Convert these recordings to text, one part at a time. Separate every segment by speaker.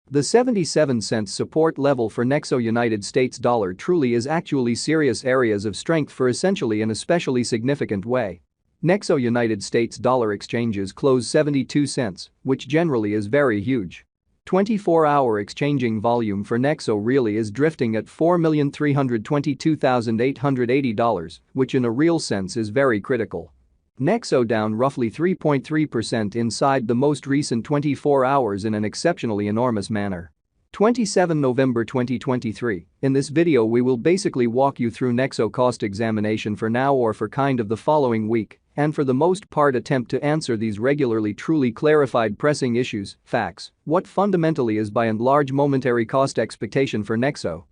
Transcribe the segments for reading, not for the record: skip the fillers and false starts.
Speaker 1: The 77-cent support level for Nexo United States dollar truly is actually serious areas of strength for essentially an especially significant way. Nexo United States dollar exchanges close 72 cents, which generally is very huge. 24-hour exchanging volume for Nexo really is drifting at $4,322,880, which in a real sense is very critical. Nexo down roughly 3.3% inside the most recent 24 hours in an exceptionally enormous manner. 27 November 2023. In this video we will basically walk you through Nexo cost examination for now or for kind of the following week, and for the most part attempt to answer these regularly truly clarified pressing issues, facts, what fundamentally is by and large momentary cost expectation for Nexo.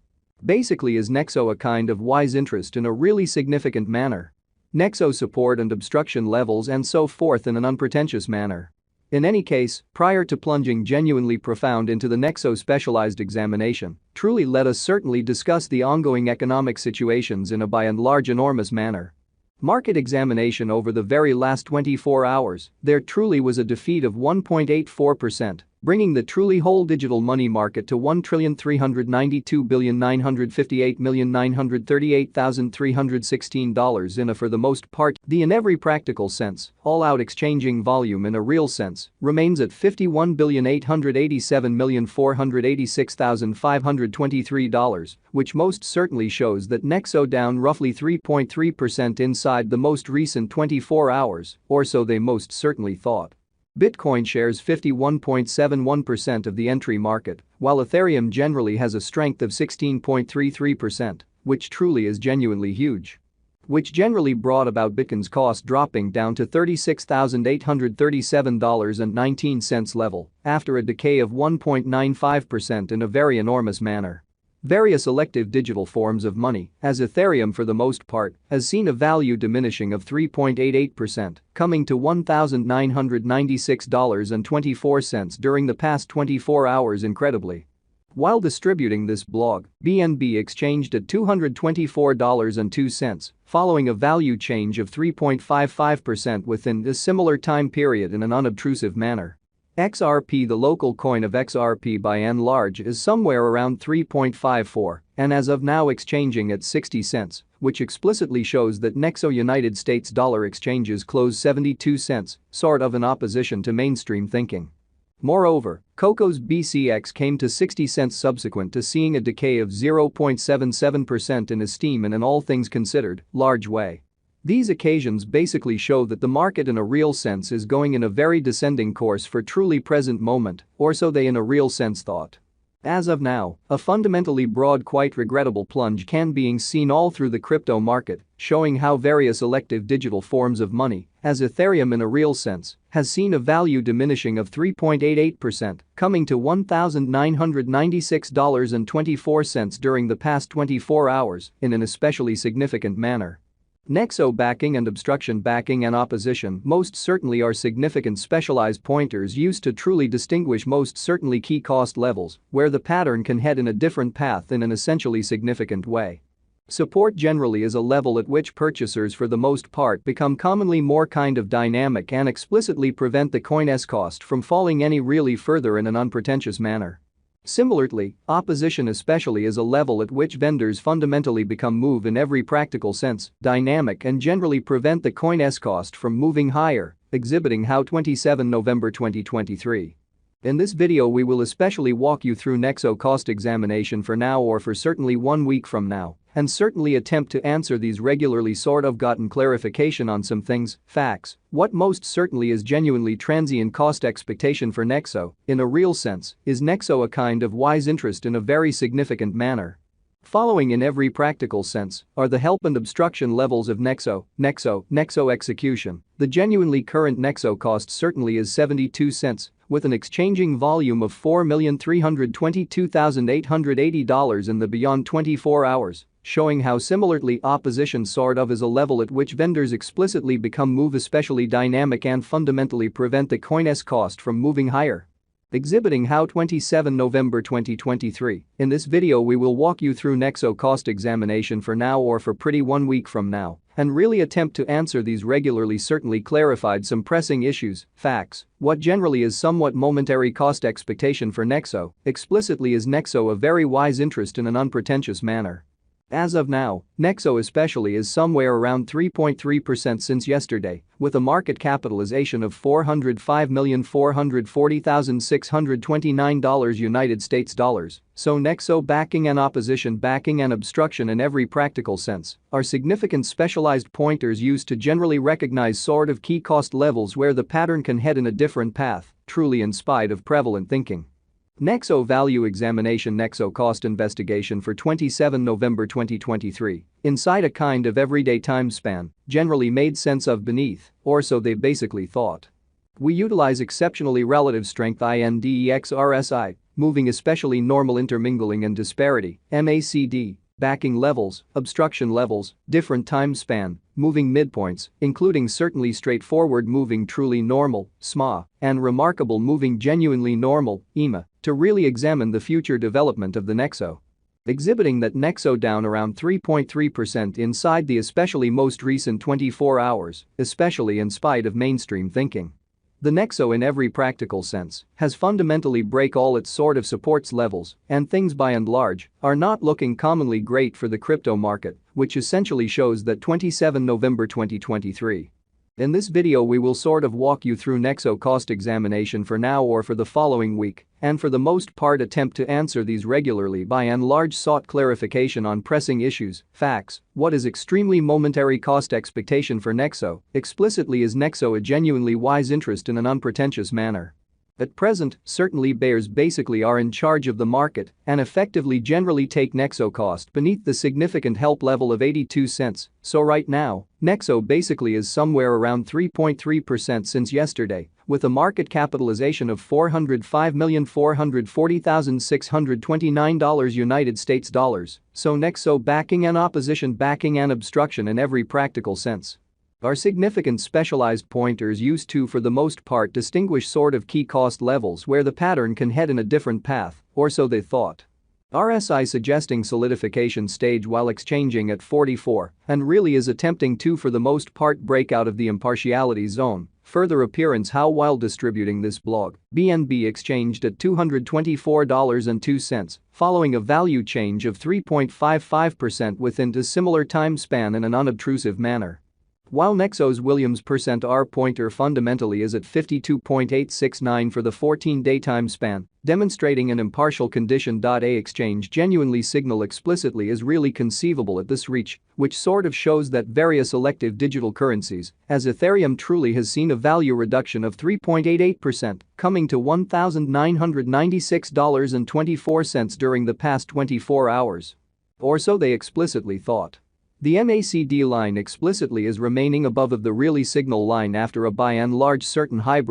Speaker 1: Basically, is Nexo a kind of wise interest in a really significant manner? Nexo support and obstruction levels and so forth in an unpretentious manner. In any case, prior to plunging genuinely profound into the Nexo specialized examination, truly let us certainly discuss the ongoing economic situations in a by and large enormous manner. Market examination over the very last 24 hours, there truly was a defeat of 1.84%, bringing the truly whole digital money market to $1,392,958,938,316 in a for the most part, in every practical sense, all-out exchanging volume in a real sense, remains at $51,887,486,523, which most certainly shows that Nexo down roughly 3.3% inside the most recent 24 hours, or so they most certainly thought. Bitcoin shares 51.71% of the entry market, while Ethereum generally has a strength of 16.33%, which truly is genuinely huge. Which generally brought about Bitcoin's cost dropping down to $36,837.19 level after a decay of 1.95% in a very enormous manner. Various elective digital forms of money, as Ethereum for the most part, has seen a value diminishing of 3.88%, coming to $1,996.24 during the past 24 hours incredibly. While distributing this blog, BNB exchanged at $224.02, following a value change of 3.55% within a similar time period in an unobtrusive manner. XRP, the local coin of XRP by and large, is somewhere around 3.54 and as of now exchanging at 60 cents, which explicitly shows that Nexo United States dollar exchanges close 72 cents, sort of in opposition to mainstream thinking. Moreover, Coco's BCX came to 60 cents subsequent to seeing a decay of 0.77% in esteem in an all things considered, large way. These occasions basically show that the market in a real sense is going in a very descending course for truly present moment, or so they in a real sense thought. As of now, a fundamentally broad quite regrettable plunge can being seen all through the crypto market, showing how various elective digital forms of money, as Ethereum in a real sense, has seen a value diminishing of 3.88%, coming to $1,996.24 during the past 24 hours in an especially significant manner. Nexo backing and obstruction backing and opposition most certainly are significant specialized pointers used to truly distinguish most certainly key cost levels where the pattern can head in a different path in an essentially significant way. Support generally is a level at which purchasers for the most part become commonly more kind of dynamic and explicitly prevent the coin's cost from falling any really further in an unpretentious manner. Similarly, opposition especially is a level at which vendors fundamentally become move in every practical sense, dynamic and generally prevent the coin's cost from moving higher, exhibiting how 27 November 2023. In this video we will especially walk you through Nexo cost examination for now or for certainly 1 week from now, and certainly attempt to answer these regularly sort of gotten clarification on some things, facts, what most certainly is genuinely transient cost expectation for Nexo, in a real sense, is Nexo a kind of wise interest in a very significant manner. Following in every practical sense are the help and obstruction levels of Nexo execution. The genuinely current Nexo cost certainly is 72 cents, with an exchanging volume of $4,322,880 in the beyond 24 hours, showing how similarly opposition sort of is a level at which vendors explicitly become move especially dynamic and fundamentally prevent the coin's cost from moving higher. Exhibiting how 27 November 2023. In this video we will walk you through Nexo cost examination for now or for pretty 1 week from now and really attempt to answer these regularly certainly clarified some pressing issues, facts, what generally is somewhat momentary cost expectation for Nexo, explicitly is Nexo a very wise interest in an unpretentious manner. As of now, Nexo especially is somewhere around 3.3% since yesterday, with a market capitalization of $405,440,629 United States dollars, so Nexo backing and opposition backing and obstruction in every practical sense are significant specialized pointers used to generally recognize sort of key cost levels where the pattern can head in a different path, truly in spite of prevalent thinking. Nexo Value Examination Nexo Cost Investigation for 27 November 2023, inside a kind of everyday time span, generally made sense of beneath, or so they basically thought. We utilize exceptionally relative strength INDEX RSI, moving especially normal intermingling and disparity, MACD, backing levels, obstruction levels, different time span, moving midpoints, including certainly straightforward moving truly normal, SMA, and remarkable moving genuinely normal, EMA, to really examine the future development of the Nexo. Exhibiting that Nexo down around 3.3% inside the especially most recent 24 hours, especially in spite of mainstream thinking. The Nexo in every practical sense has fundamentally break all its sort of supports levels, and things by and large are not looking commonly great for the crypto market, which essentially shows that 27 November 2023. In this video we will sort of walk you through Nexo cost examination for now or for the following week, and for the most part attempt to answer these regularly by and large sought clarification on pressing issues, facts, what is extremely momentary cost expectation for Nexo, explicitly is Nexo a genuinely wise interest in an unpretentious manner. At present, certainly bears basically are in charge of the market and effectively generally take Nexo cost beneath the significant help level of 82 cents, so right now, Nexo basically is somewhere around 3.3% since yesterday, with a market capitalization of $405,440,629 United States dollars, so Nexo backing and opposition backing and obstruction in every practical sense are significant specialized pointers used to for the most part distinguish sort of key cost levels where the pattern can head in a different path, or so they thought. RSI suggesting solidification stage while exchanging at 44 and really is attempting to for the most part break out of the impartiality zone. Further appearance how while distributing this blog, BNB exchanged at $224.02 following a value change of 3.55% within a similar time span in an unobtrusive manner. While Nexo's Williams %R pointer fundamentally is at 52.869 for the 14-day time span, demonstrating an impartial condition. A exchange genuinely signal explicitly is really conceivable at this reach, which sort of shows that various elective digital currencies, as Ethereum truly has seen a value reduction of 3.88%, coming to $1,996.24 during the past 24 hours. Or so they explicitly thought. The MACD line explicitly is remaining above of the really signal line after a by and large certain hybrid